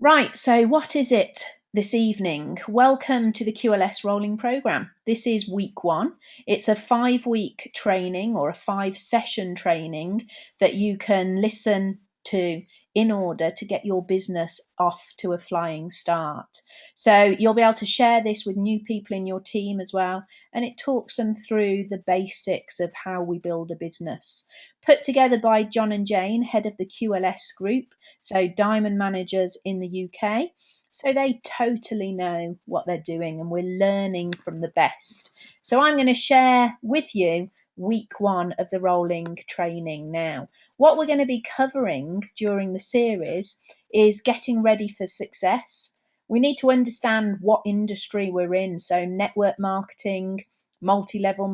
Right, so what is it this evening? Welcome to the QLS rolling programme. This is week one. It's a 5-week training or a 5-session training that you can listen to in order to get your business off to a flying start. So you'll be able to share this with new people in your team as well, and it talks them through the basics of how we build a business. Put together by John and Jane, head of the QLS group, so diamond managers in the UK. So they totally know what they're doing, and we're learning from the best. So I'm going to share with you week one of the rolling training now. What we're going to be covering during the series is getting ready for success. We need to understand what industry we're in. So network marketing, multi-level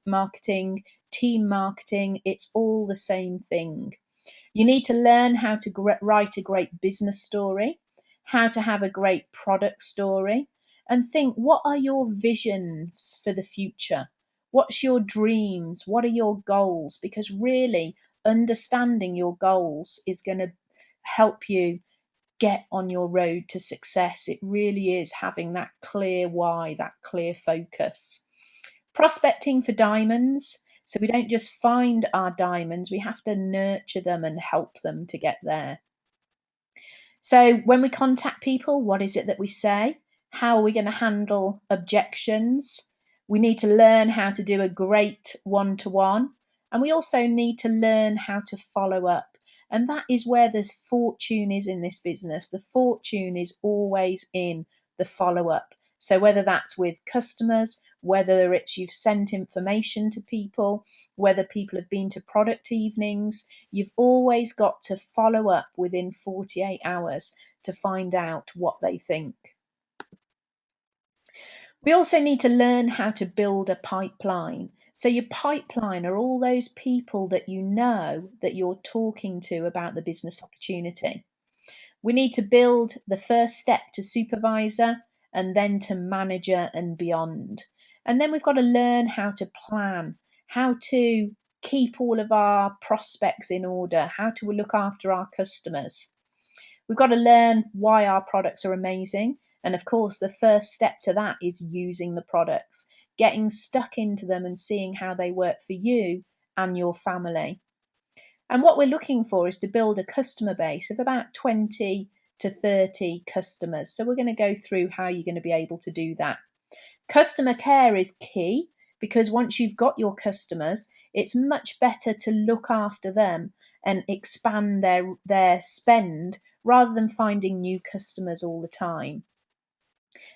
marketing, team marketing, it's all the same thing. You need to learn how to write a great business story, how to have a great product story, and think, what are your visions for the future? What's your dreams? What are your goals? Because really, understanding your goals is going to help you get on your road to success. It really is having that clear why, that clear focus. Prospecting for diamonds. So we don't just find our diamonds, we have to nurture them and help them to get there. So when we contact people, what is it that we say? How are we going to handle objections? We need to learn how to do a great one-to-one. And we also need to learn how to follow up. And that is where the fortune is in this business. The fortune is always in the follow-up. So whether that's with customers, whether it's you've sent information to people, whether people have been to product evenings, you've always got to follow up within 48 hours to find out what they think. We also need to learn how to build a pipeline. So your pipeline are all those people that you know that you're talking to about the business opportunity. We need to build the first step to supervisor and then to manager and beyond. And then we've got to learn how to plan, how to keep all of our prospects in order, how to look after our customers. We've got to learn why our products are amazing. And of course, the first step to that is using the products, getting stuck into them and seeing how they work for you and your family. And what we're looking for is to build a customer base of about 20 to 30 customers. So we're going to go through how you're going to be able to do that. Customer care is key, because once you've got your customers, it's much better to look after them and expand their spend rather than finding new customers all the time.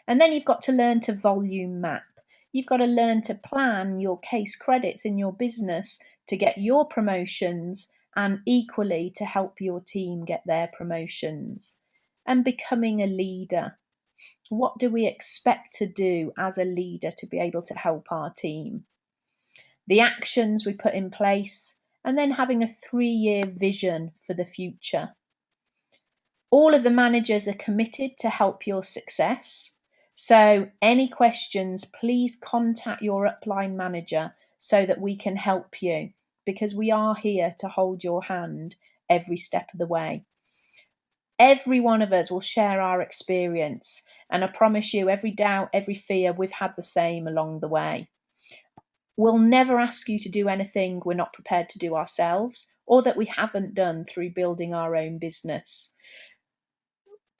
And then you've got to learn to volume map. You've got to learn to plan your case credits in your business to get your promotions and equally to help your team get their promotions. And becoming a leader. What do we expect to do as a leader to be able to help our team? The actions we put in place, and then having a 3-year vision for the future. All of the managers are committed to help your success. So any questions, please contact your upline manager so that we can help you, because we are here to hold your hand every step of the way. Every one of us will share our experience, and I promise you, every doubt, every fear, we've had the same along the way. We'll never ask you to do anything we're not prepared to do ourselves, or that we haven't done through building our own business.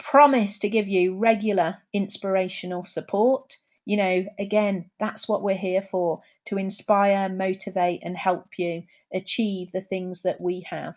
Promise to give you regular inspirational support. You know, again, that's what we're here for, to inspire, motivate, and help you achieve the things that we have.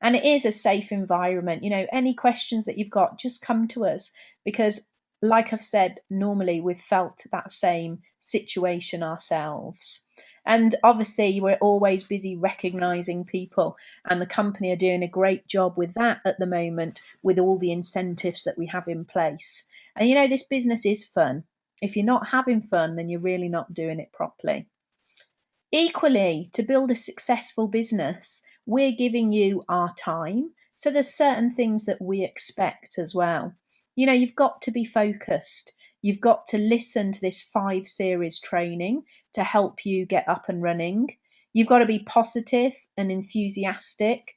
And it is a safe environment. You know, any questions that you've got, just come to us, because like I've said, normally we've felt that same situation ourselves. And obviously, we're always busy recognizing people, and the company are doing a great job with that at the moment, with all the incentives that we have in place. And you know, this business is fun. If you're not having fun, then you're really not doing it properly. Equally, to build a successful business, we're giving you our time. So there's certain things that we expect as well. You know, you've got to be focused. You've got to listen to this 5-series training to help you get up and running. You've got to be positive and enthusiastic.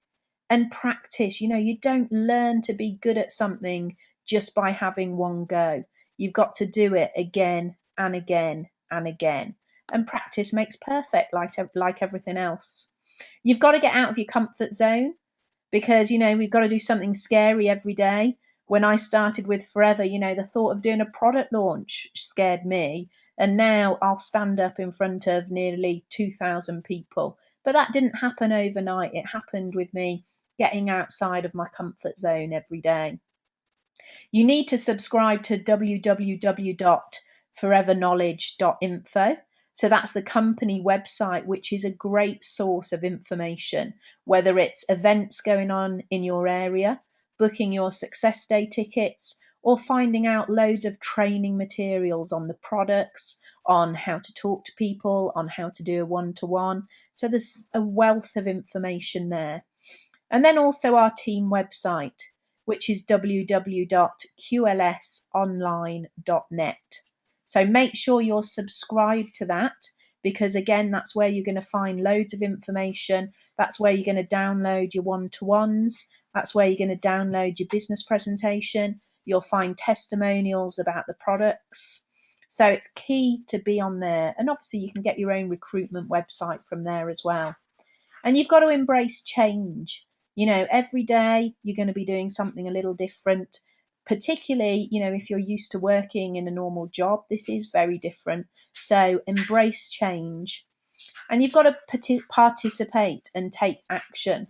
and practice. You don't learn to be good at something just by having one go. You've got to do it again and again and again. And practice makes perfect, like everything else. You've got to get out of your comfort zone, because we've got to do something scary every day. When I started with Forever, the thought of doing a product launch scared me, and now I'll stand up in front of nearly 2,000 people. But that didn't happen overnight. It happened with me getting outside of my comfort zone every day. You need to subscribe to www.foreverknowledge.info. So that's the company website, which is a great source of information, whether it's events going on in your area, booking your success day tickets, or finding out loads of training materials on the products, on how to talk to people, on how to do a one-to-one. So there's a wealth of information there. And then also our team website, which is www.qlsonline.net. So make sure you're subscribed to that, because again, that's where you're going to find loads of information. That's where you're going to download your one-to-ones. That's where you're going to download your business presentation. You'll find testimonials about the products. So it's key to be on there. And obviously you can get your own recruitment website from there as well. And you've got to embrace change. Every day you're going to be doing something a little different, particularly, if you're used to working in a normal job. This is very different. So embrace change. And you've got to participate and take action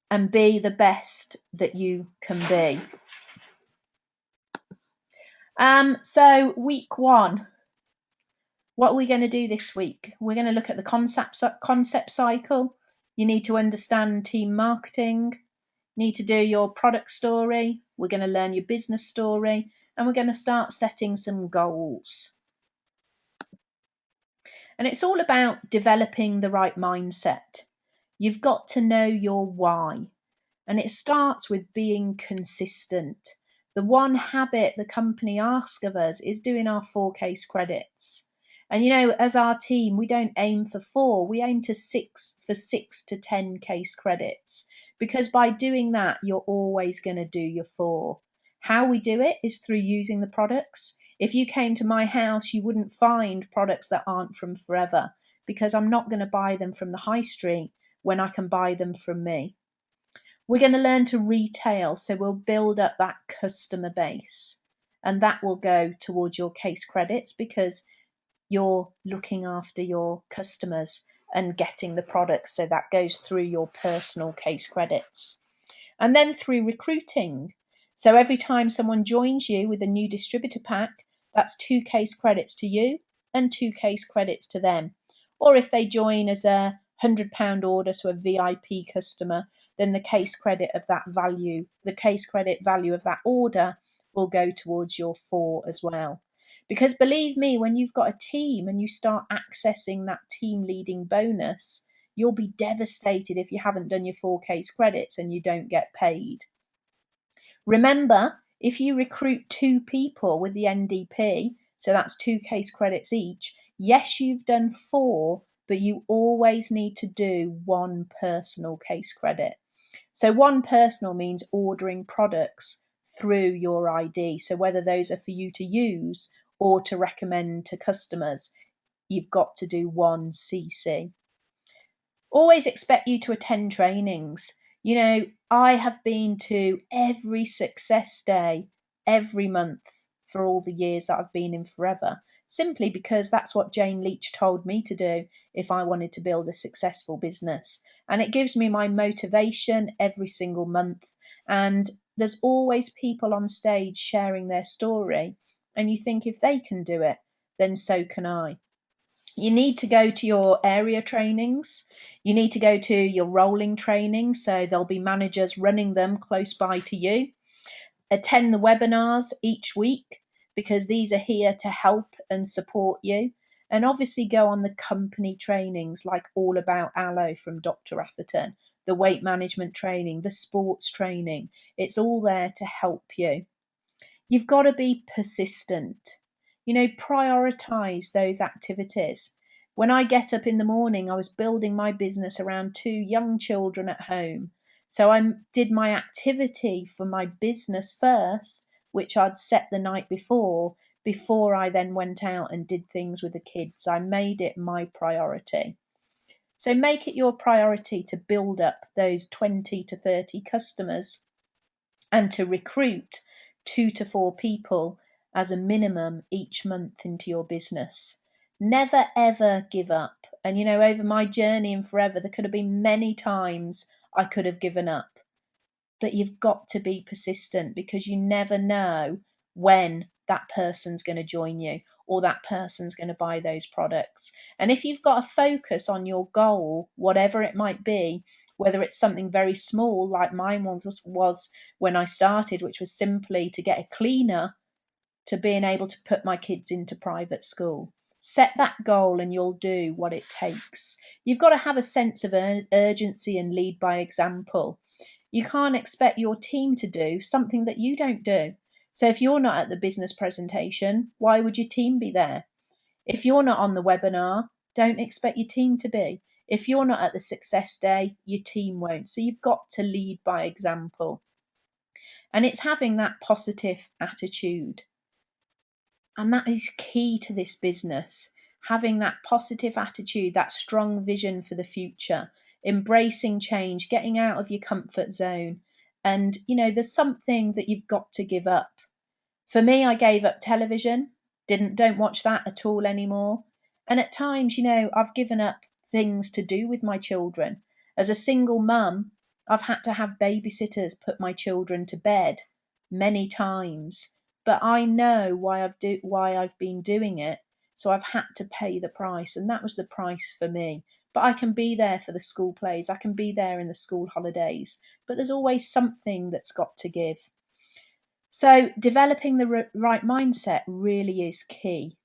and be the best that you can be. So week 1, what are we going to do this week? We're going to look at the concept cycle. You need to understand team marketing. Need to do your product story. We're going to learn your business story, and we're going to start setting some goals. And it's all about developing the right mindset. You've got to know your why, and it starts with being consistent. The one habit the company asks of us is doing our 4 case credits. And as our team, we don't aim for 4, we aim for 6 to 10 case credits, because by doing that, you're always going to do your 4. How we do it is through using the products. If you came to my house, you wouldn't find products that aren't from Forever, because I'm not going to buy them from the high street when I can buy them from me. We're going to learn to retail, so we'll build up that customer base, and that will go towards your case credits, because you're looking after your customers and getting the products, so that goes through your personal case credits. And then through recruiting. So every time someone joins you with a new distributor pack, that's 2 case credits to you and 2 case credits to them. Or if they join as a £100 order, so a VIP customer, then the case credit value of that order will go towards your 4 as well. Because believe me, when you've got a team and you start accessing that team leading bonus, you'll be devastated if you haven't done your 4 case credits and you don't get paid. Remember, if you recruit 2 people with the NDP, so that's 2 case credits each, yes, you've done 4, but you always need to do 1 personal case credit. So 1 personal means ordering products through your ID. So whether those are for you to use or to recommend to customers, you've got to do 1 CC. Always expect you to attend trainings. I have been to every success day every month for all the years that I've been in Forever, simply because that's what Jane Leach told me to do if I wanted to build a successful business. And it gives me my motivation every single month. And there's always people on stage sharing their story. And you think, if they can do it, then so can I. You need to go to your area trainings. You need to go to your rolling training, so there'll be managers running them close by to you. Attend the webinars each week, because these are here to help and support you. And obviously go on the company trainings like All About Aloe from Dr. Atherton, the weight management training, the sports training. It's all there to help you. You've got to be persistent. Prioritize those activities. When I get up in the morning, I was building my business around 2 young children at home. So I did my activity for my business first, which I'd set the night before I then went out and did things with the kids. I made it my priority. So make it your priority to build up those 20 to 30 customers and to recruit 2 to 4 people as a minimum each month into your business. Never ever give up. And over my journey in forever, there could have been many times I could have given up. But you've got to be persistent, because you never know when that person's going to join you or that person's going to buy those products. And if you've got a focus on your goal, whatever it might be, whether it's something very small like mine was when I started, which was simply to get a cleaner, to being able to put my kids into private school. Set that goal and you'll do what it takes. You've got to have a sense of urgency and lead by example. You can't expect your team to do something that you don't do. So if you're not at the business presentation, why would your team be there? If you're not on the webinar, don't expect your team to be. If you're not at the success day, your team won't. So you've got to lead by example. And it's having that positive attitude. And that is key to this business. Having that positive attitude, that strong vision for the future, embracing change, getting out of your comfort zone. And, there's something that you've got to give up. For me, I gave up television, don't watch that at all anymore. And at times, I've given up things to do with my children. As a single mum, I've had to have babysitters put my children to bed many times. But I know why I've been doing it. So I've had to pay the price, and that was the price for me. But I can be there for the school plays, I can be there in the school holidays, but there's always something that's got to give. So, developing the right mindset really is key.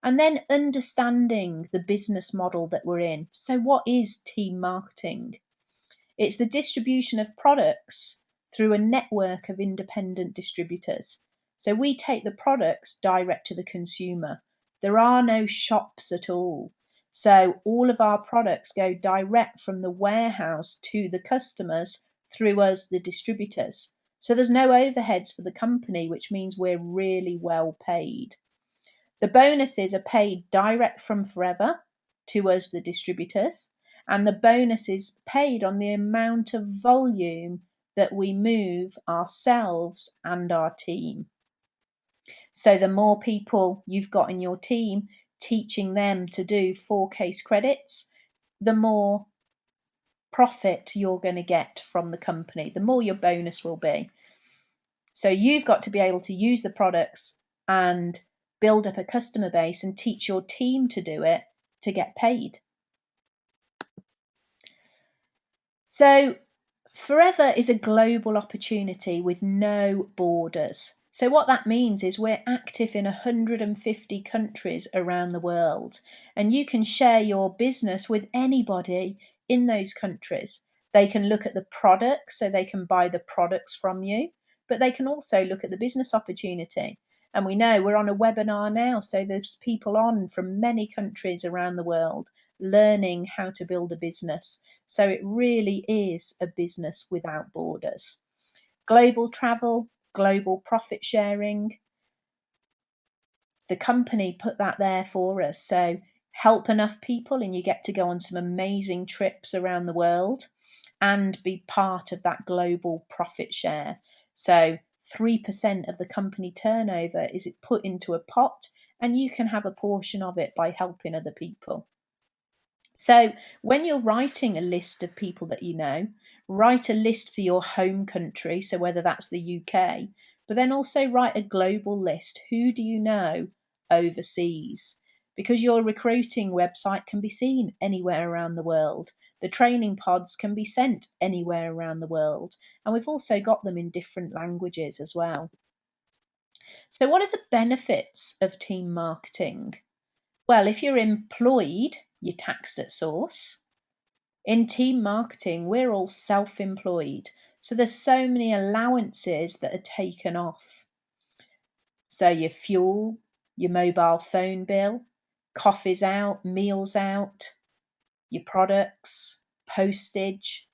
And then understanding the business model that we're in. So, what is team marketing? It's the distribution of products through a network of independent distributors. So, we take the products direct to the consumer. There are no shops at all. So, all of our products go direct from the warehouse to the customers through us, the distributors. So there's no overheads for the company, which means we're really well paid. The bonuses are paid direct from Forever to us, the distributors, and the bonus is paid on the amount of volume that we move ourselves and our team. So the more people you've got in your team teaching them to do 4 case credits, the more profit you're going to get from the company, the more your bonus will be. So you've got to be able to use the products and build up a customer base and teach your team to do it to get paid. So Forever is a global opportunity with no borders. So what that means is we're active in 150 countries around the world, and you can share your business with anybody in those countries. They can look at the products, so they can buy the products from you, but they can also look at the business opportunity. And we know we're on a webinar now, so there's people on from many countries around the world learning how to build a business. So it really is a business without borders. Global travel, global profit sharing. The company put that there for us. So help enough people and you get to go on some amazing trips around the world and be part of that global profit share. So 3% of the company turnover is put into a pot, and you can have a portion of it by helping other people. So when you're writing a list of people that you know, write a list for your home country, so whether that's the UK, but then also write a global list. Who do you know overseas? Because your recruiting website can be seen anywhere around the world. The training pods can be sent anywhere around the world. And we've also got them in different languages as well. So what are the benefits of team marketing? Well, if you're employed, you're taxed at source. In team marketing, we're all self-employed. So there's so many allowances that are taken off. So your fuel, your mobile phone bill, coffee's out, meals out, your products, postage,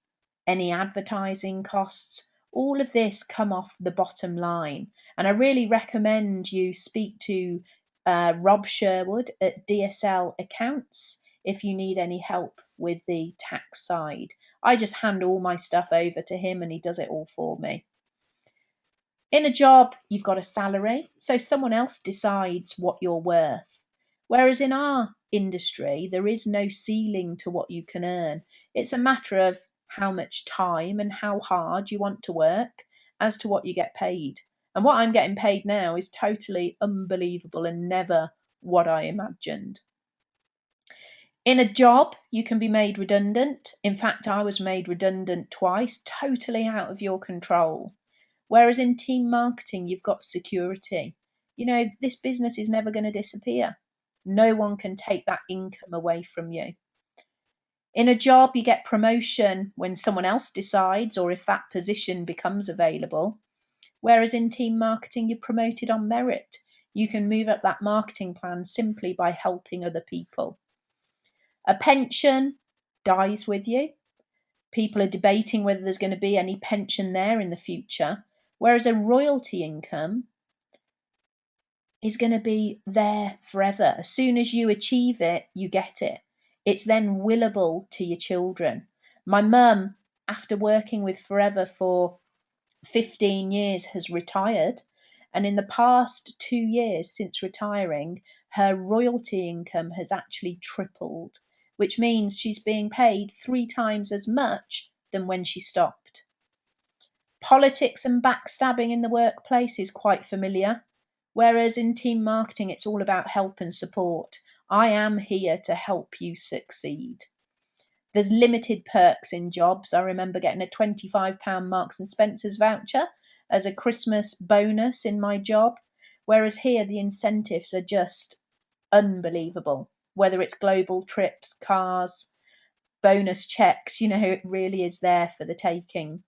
any advertising costs, all of this come off the bottom line. And I really recommend you speak to Rob Sherwood at DSL Accounts if you need any help with the tax side. I just hand all my stuff over to him and he does it all for me. In a job, you've got a salary, so someone else decides what you're worth. Whereas in our industry, there is no ceiling to what you can earn. It's a matter of how much time and how hard you want to work as to what you get paid. And what I'm getting paid now is totally unbelievable and never what I imagined. In a job, you can be made redundant. In fact, I was made redundant twice, totally out of your control. Whereas in team marketing, you've got security. You know, this business is never going to disappear. No one can take that income away from you. In a job, you get promotion when someone else decides or if that position becomes available. Whereas in team marketing, you're promoted on merit. You can move up that marketing plan simply by helping other people. A pension dies with you. People are debating whether there's going to be any pension there in the future. Whereas a royalty income is going to be there forever. As soon as you achieve it, you get it. It's then willable to your children. My mum, after working with Forever for 15 years, has retired. And in the past 2 years since retiring, her royalty income has actually tripled, which means she's being paid 3 times as much than when she stopped. Politics and backstabbing in the workplace is quite familiar, whereas in team marketing, it's all about help and support. I am here to help you succeed. There's limited perks in jobs. I remember getting a £25 Marks and Spencer's voucher as a Christmas bonus in my job, whereas here the incentives are just unbelievable. Whether it's global trips, cars, bonus checks, you know, it really is there for the taking.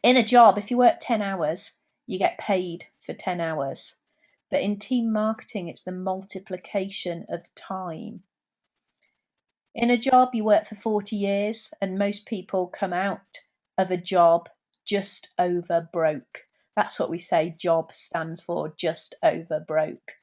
In a job, if you work 10 hours, you get paid for 10 hours. But in team marketing, it's the multiplication of time. In a job, you work for 40 years, and most people come out of a job just over broke. That's what we say job stands for, just over broke.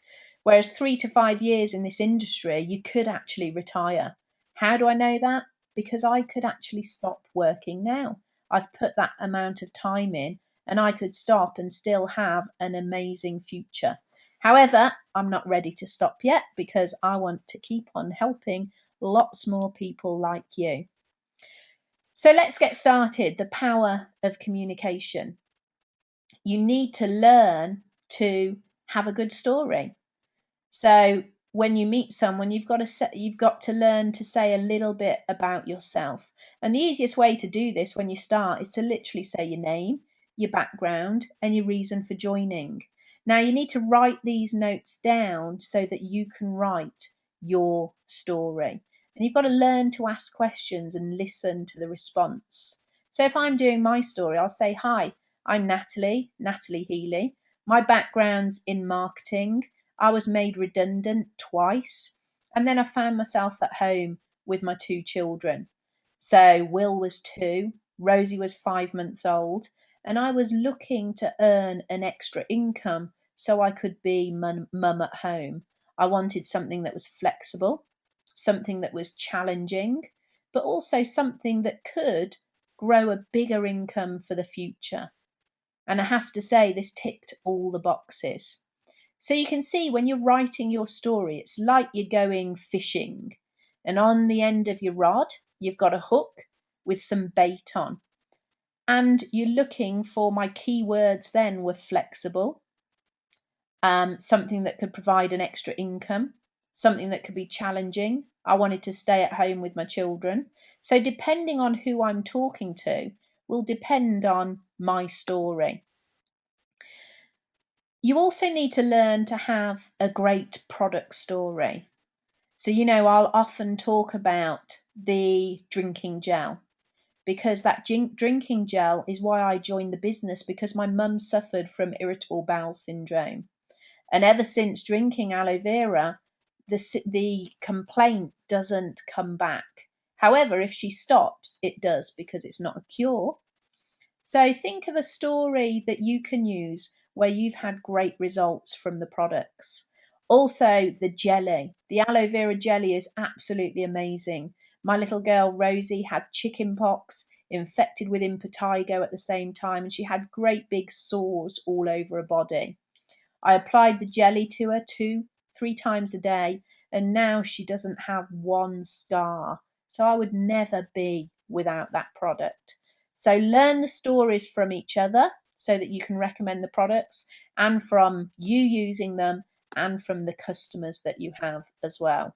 Whereas 3 to 5 years in this industry, you could actually retire. How do I know that? Because I could actually stop working now. I've put that amount of time in and I could stop and still have an amazing future. However, I'm not ready to stop yet because I want to keep on helping lots more people like you. So let's get started. The power of communication. You need to learn to have a good story. So when you meet someone, you've got to learn to say a little bit about yourself. And the easiest way to do this when you start is to literally say your name, your background, and your reason for joining. Now you need to write these notes down so that you can write your story. And you've got to learn to ask questions and listen to the response. So if I'm doing my story, I'll say, "Hi, I'm Natalie Healy. My background's in marketing. I was made redundant twice, and then I found myself at home with my 2 children. So Will was 2, Rosie was 5 months old, and I was looking to earn an extra income so I could be mum at home. I wanted something that was flexible, something that was challenging, but also something that could grow a bigger income for the future. And I have to say, this ticked all the boxes. So you can see when you're writing your story, it's like you're going fishing. And on the end of your rod, you've got a hook with some bait on. And you're looking for, my keywords then were flexible, something that could provide an extra income, something that could be challenging. I wanted to stay at home with my children. So depending on who I'm talking to will depend on my story. You also need to learn to have a great product story. So, you know, I'll often talk about the drinking gel because that drinking gel is why I joined the business, because my mum suffered from irritable bowel syndrome. And ever since drinking aloe vera, the complaint doesn't come back. However, if she stops, it does, because it's not a cure. So think of a story that you can use where you've had great results from the products. Also, the jelly. The aloe vera jelly is absolutely amazing. My little girl Rosie had chicken pox, infected with impetigo at the same time, and she had great big sores all over her body. I applied the jelly to her 3 times a day, and now she doesn't have one scar. So I would never be without that product. So learn the stories from each other so that you can recommend the products, and from you using them, and from the customers that you have as well.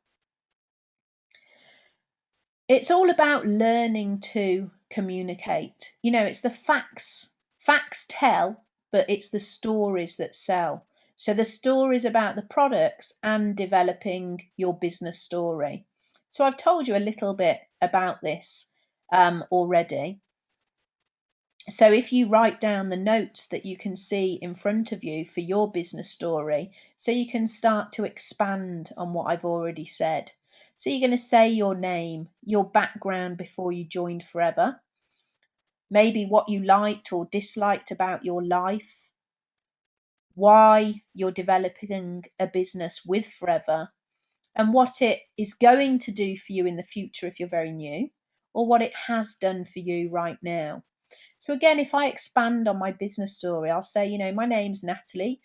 It's all about learning to communicate. It's the facts. Facts tell, but it's the stories that sell. So the stories about the products and developing your business story. So I've told you a little bit about this already. So if you write down the notes that you can see in front of you for your business story, so you can start to expand on what I've already said. So you're going to say your name, your background before you joined Forever, maybe what you liked or disliked about your life, why you're developing a business with Forever, and what it is going to do for you in the future if you're very new, or what it has done for you right now. So again, if I expand on my business story, I'll say, my name's Natalie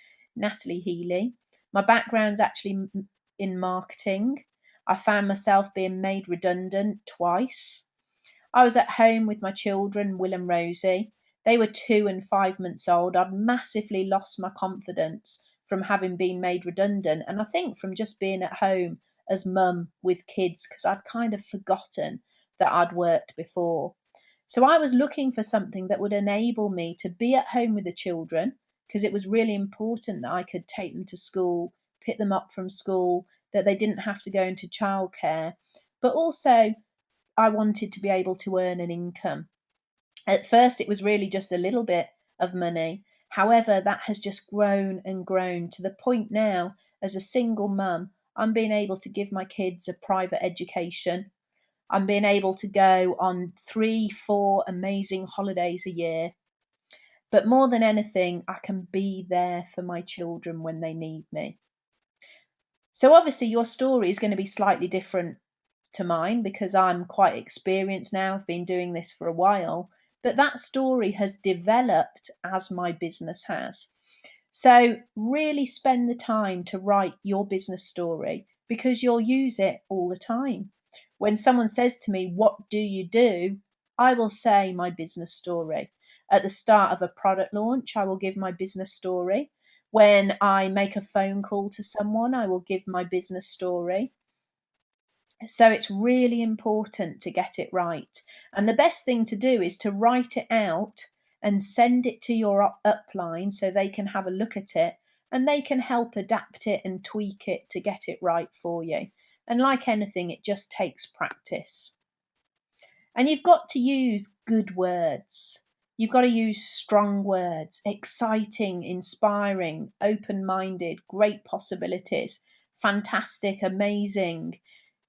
Healy. My background's actually in marketing. I found myself being made redundant twice. I was at home with my children, Will and Rosie. They were 2 and 5 months old. I'd massively lost my confidence from having been made redundant. And I think from just being at home as mum with kids, because I'd kind of forgotten that I'd worked before. So I was looking for something that would enable me to be at home with the children, because it was really important that I could take them to school, pick them up from school, that they didn't have to go into childcare. But also, I wanted to be able to earn an income. At first, it was really just a little bit of money. However, that has just grown and grown to the point now, as a single mum, I'm being able to give my kids a private education. I'm being able to go on 3, 4 amazing holidays a year. But more than anything, I can be there for my children when they need me. So obviously your story is going to be slightly different to mine, because I'm quite experienced now. I've been doing this for a while, but that story has developed as my business has. So really spend the time to write your business story, because you'll use it all the time. When someone says to me, "What do you do?" I will say my business story. At the start of a product launch, I will give my business story. When I make a phone call to someone, I will give my business story. So it's really important to get it right. And the best thing to do is to write it out and send it to your upline so they can have a look at it, and they can help adapt it and tweak it to get it right for you. And like anything, it just takes practice. And you've got to use good words. You've got to use strong words: exciting, inspiring, open minded, great possibilities, fantastic, amazing.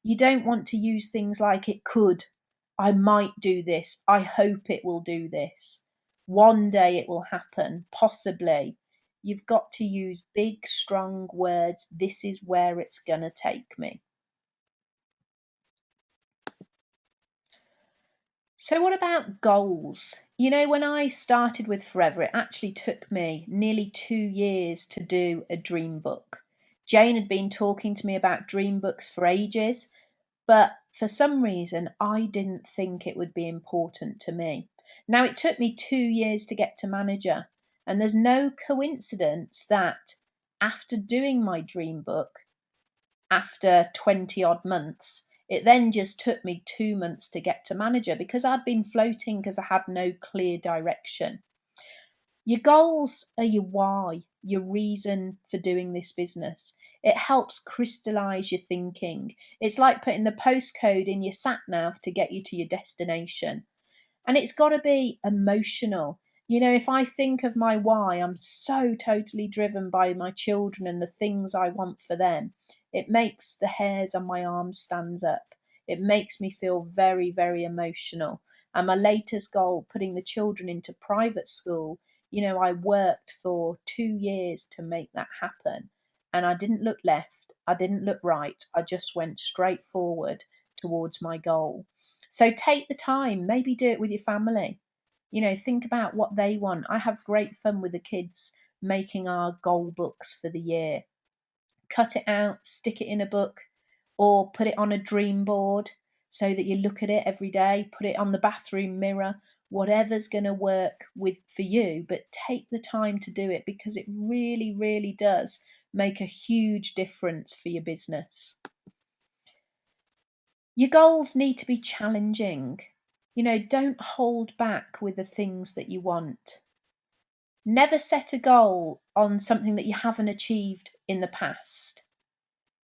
You don't want to use things like "it could," "I might do this," "I hope it will do this," "one day it will happen," "possibly." You've got to use big, strong words. "This is where it's going to take me." So, what about goals? When I started with Forever, it actually took me nearly 2 years to do a dream book. Jane had been talking to me about dream books for ages, but for some reason, I didn't think it would be important to me. Now, it took me 2 years to get to manager, and there's no coincidence that after doing my dream book, after 20 odd months, it then just took me 2 months to get to manager, because I'd been floating because I had no clear direction. Your goals are your why, your reason for doing this business. It helps crystallize your thinking. It's like putting the postcode in your sat nav to get you to your destination. And it's got to be emotional. If I think of my why, I'm so totally driven by my children and the things I want for them. It makes the hairs on my arms stand up. It makes me feel very, very emotional. And my latest goal, putting the children into private school, I worked for 2 years to make that happen. And I didn't look left, I didn't look right, I just went straight forward towards my goal. So take the time, maybe do it with your family. Think about what they want. I have great fun with the kids making our goal books for the year. Cut it out, stick it in a book, or put it on a dream board so that you look at it every day. Put it on the bathroom mirror, whatever's going to work for you, but take the time to do it, because it really, really does make a huge difference for your business. Your goals need to be challenging. Don't hold back with the things that you want. Never set a goal on something that you haven't achieved in the past.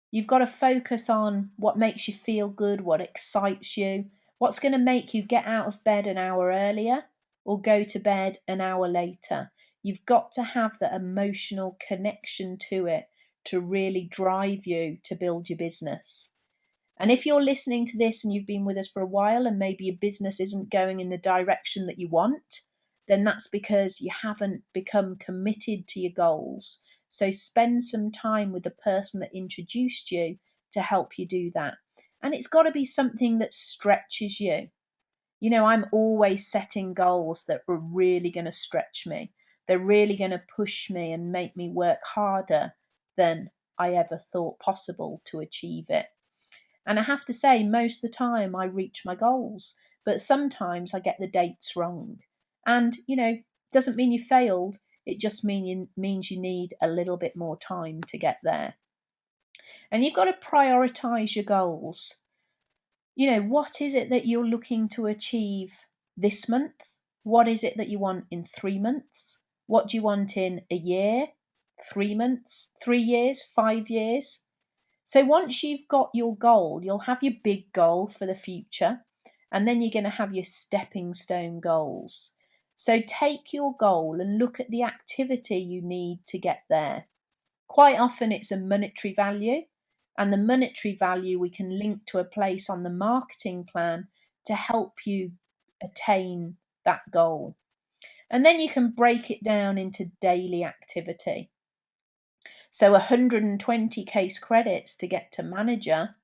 You've got to focus on what makes you feel good, what excites you, what's going to make you get out of bed an hour earlier or go to bed an hour later. You've got to have the emotional connection to it to really drive you to build your business. And if you're listening to this and you've been with us for a while and maybe your business isn't going in the direction that you want, then that's because you haven't become committed to your goals. So spend some time with the person that introduced you to help you do that. And it's got to be something that stretches you. I'm always setting goals that are really going to stretch me. They're really going to push me and make me work harder than I ever thought possible to achieve it. And I have to say, most of the time I reach my goals, but sometimes I get the dates wrong. And, doesn't mean you failed. It just means you need a little bit more time to get there. And you've got to prioritize your goals. What is it that you're looking to achieve this month? What is it that you want in 3 months? What do you want in a year, 3 months, 3 years, 5 years? So once you've got your goal, you'll have your big goal for the future, and then you're going to have your stepping stone goals. So take your goal and look at the activity you need to get there. Quite often it's a monetary value, and the monetary value we can link to a place on the marketing plan to help you attain that goal. And then you can break it down into daily activity. So 120 case credits to get to manager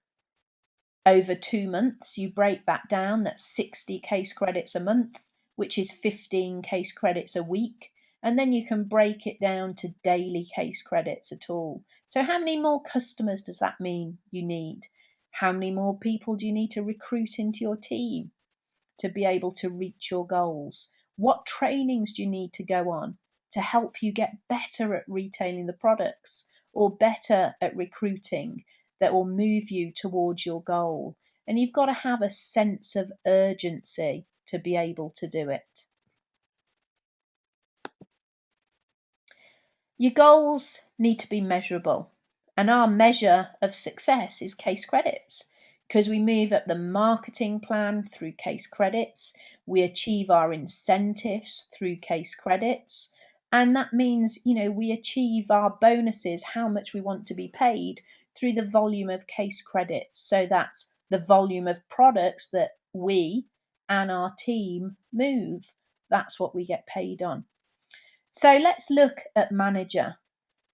over 2 months. You break that down, that's 60 case credits a month, which is 15 case credits a week. And then you can break it down to daily case credits at all. So how many more customers does that mean you need? How many more people do you need to recruit into your team to be able to reach your goals? What trainings do you need to go on to help you get better at retailing the products or better at recruiting that will move you towards your goal? And you've got to have a sense of urgency to be able to do it. Your goals need to be measurable, and our measure of success is case credits, because we move up the marketing plan through case credits, we achieve our incentives through case credits, and that means, we achieve our bonuses, how much we want to be paid, through the volume of case credits. So that's the volume of products that we and our team move. That's what we get paid on. So let's look at manager.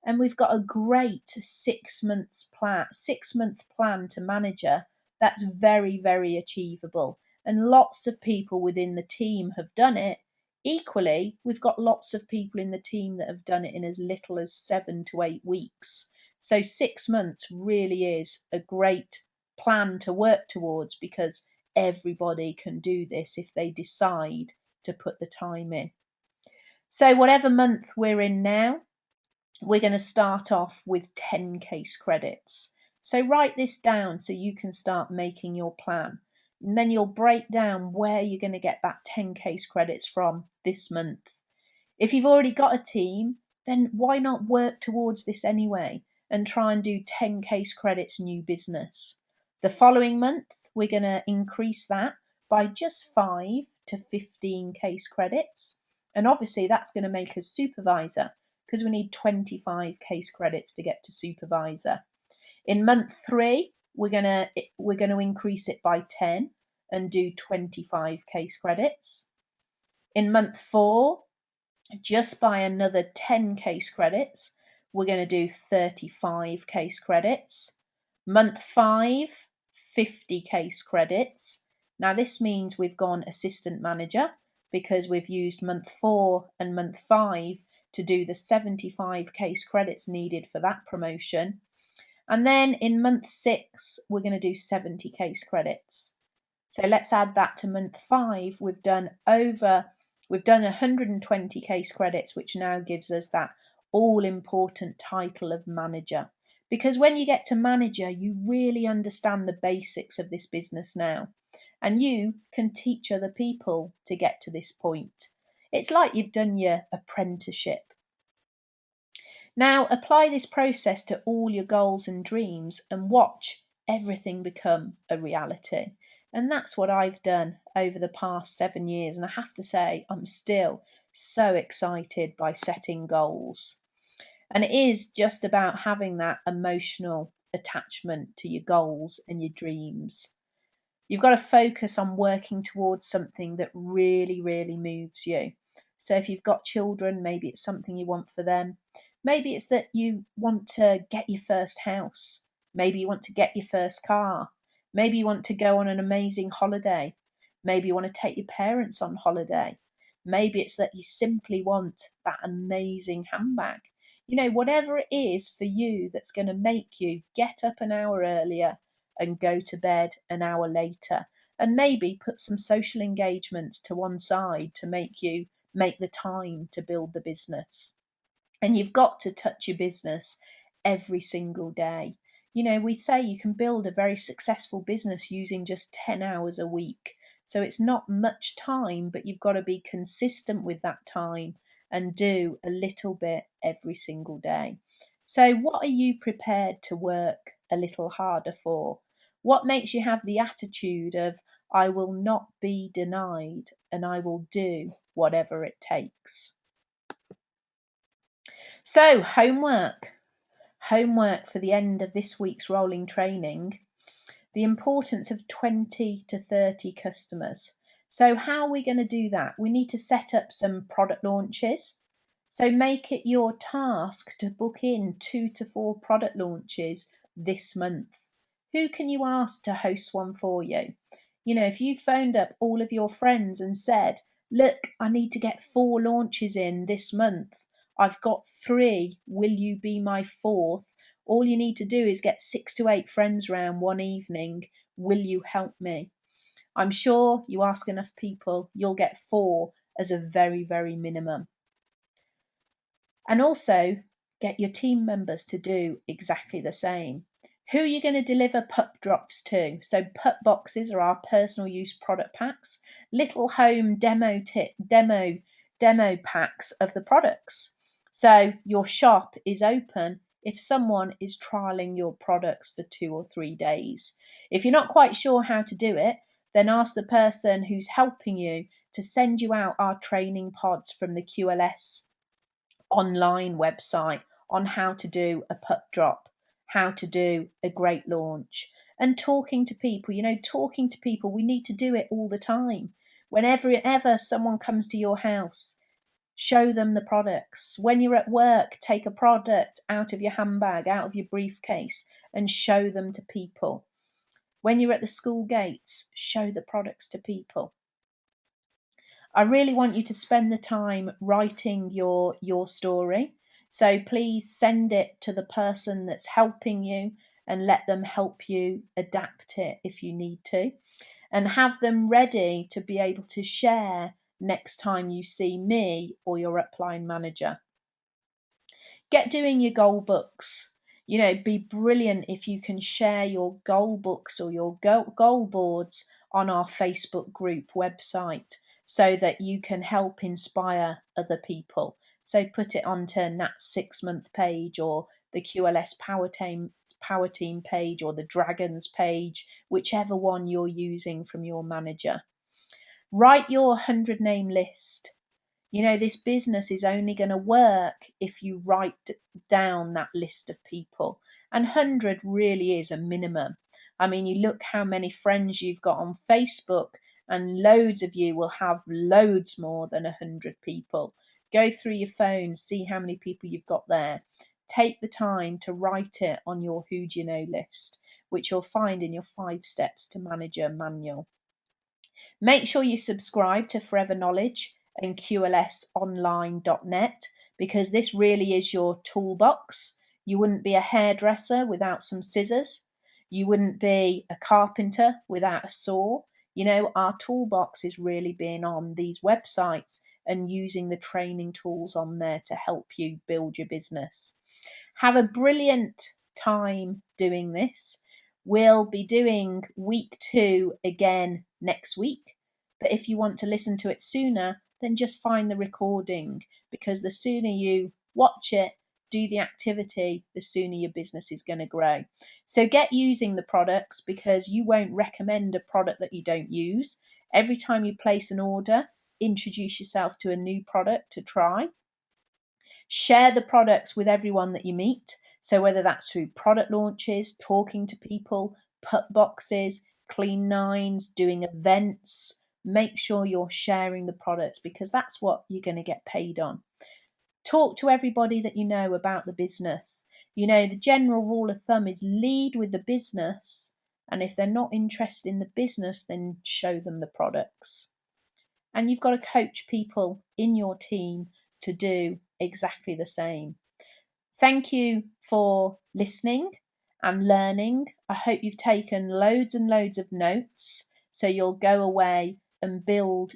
And we've got a great 6 month plan to manager that's very, very achievable. And lots of people within the team have done it. Equally, we've got lots of people in the team that have done it in as little as 7 to 8 weeks. So 6 months really is a great plan to work towards, because everybody can do this if they decide to put the time in. So whatever month we're in now, we're going to start off with 10 case credits. So write this down so you can start making your plan. And then you'll break down where you're going to get that 10 case credits from this month. If you've already got a team, then why not work towards this anyway and try and do 10 case credits new business? The following month, we're going to increase that by just 5 to 15 case credits. And obviously that's going to make us supervisor, because we need 25 case credits to get to supervisor. In month 3, we're gonna increase it by 10 and do 25 case credits. In month 4, just by another 10 case credits, we're going to do 35 case credits. Month 5, 50 case credits. Now this means we've gone assistant manager because we've used month 4 and month 5 to do the 75 case credits needed for that promotion. And then in month 6, we're going to do 70 case credits. So let's add that to month 5. We've done 120 case credits, which now gives us that all important title of manager. Because when you get to manager, you really understand the basics of this business now, and you can teach other people to get to this point. It's like you've done your apprenticeship. Now apply this process to all your goals and dreams and watch everything become a reality. And that's what I've done over the past 7 years. And I have to say, I'm still so excited by setting goals. And it is just about having that emotional attachment to your goals and your dreams. You've got to focus on working towards something that really, really moves you. So if you've got children, maybe it's something you want for them. Maybe it's that you want to get your first house. Maybe you want to get your first car. Maybe you want to go on an amazing holiday. Maybe you want to take your parents on holiday. Maybe it's that you simply want that amazing handbag. You know, whatever it is for you that's going to make you get up an hour earlier and go to bed an hour later, and maybe put some social engagements to one side to make you make the time to build the business. And you've got to touch your business every single day. You know, we say you can build a very successful business using just 10 hours a week. So it's not much time, but you've got to be consistent with that time and do a little bit every single day. So, what are you prepared to work a little harder for? What makes you have the attitude of, I will not be denied and I will do whatever it takes? So, homework. Homework for the end of this week's rolling training. The importance of 20 to 30 customers. So, how are we going to do that? We need to set up some product launches. So, make it your task to book in 2 to 4 product launches this month. Who can you ask to host one for you? You know, if you phoned up all of your friends and said, look, I need to get 4 launches in this month. I've got 3. Will you be my 4th? All you need to do is get 6 to 8 friends round one evening. Will you help me? I'm sure you ask enough people, you'll get 4 as a very, very minimum. And also get your team members to do exactly the same. Who are you going to deliver pup drops to? So pup boxes are our personal use product packs, little home demo packs of the products. So your shop is open if someone is trialing your products for 2 or 3 days. If you're not quite sure how to do it, then ask the person who's helping you to send you out our training pods from the QLS online website on how to do a pup drop, how to do a great launch, and talking to people. You know, talking to people, we need to do it all the time. Whenever ever someone comes to your house, show them the products. When you're at work, take a product out of your handbag, out of your briefcase, and show them to people. When you're at the school gates, show the products to people. I really want you to spend the time writing your story. So please send it to the person that's helping you and let them help you adapt it if you need to. And have them ready to be able to share next time you see me or your upline manager. Get doing your goal books. You know, be brilliant if you can share your goal books or your goal boards on our Facebook group website so that you can help inspire other people. So put it onto Nat's 6-month page or the QLS Power Team page or the Dragons page, whichever one you're using from your manager. Write your 100 name list. You know, this business is only going to work if you write down that list of people. And 100 really is a minimum. I mean, you look how many friends you've got on Facebook, and loads of you will have loads more than 100 people. Go through your phone, see how many people you've got there. Take the time to write it on your Who Do You Know list, which you'll find in your 5 Steps to Manager manual. Make sure you subscribe to Forever Knowledge and QLSonline.net, because this really is your toolbox. You wouldn't be a hairdresser without some scissors. You wouldn't be a carpenter without a saw. You know, our toolbox is really being on these websites and using the training tools on there to help you build your business. Have a brilliant time doing this. We'll be doing week 2 again next week. But if you want to listen to it sooner, then just find the recording, because the sooner you watch it, do the activity, the sooner your business is going to grow. So get using the products, because you won't recommend a product that you don't use. Every time you place an order, introduce yourself to a new product to try. Share the products with everyone that you meet. So whether that's through product launches, talking to people, put boxes, clean nines, doing events, make sure you're sharing the products, because that's what you're going to get paid on. Talk to everybody that you know about the business. You know, the general rule of thumb is lead with the business, and if they're not interested in the business, then show them the products. And you've got to coach people in your team to do exactly the same. Thank you for listening and learning. I hope you've taken loads and loads of notes, so you'll go away and build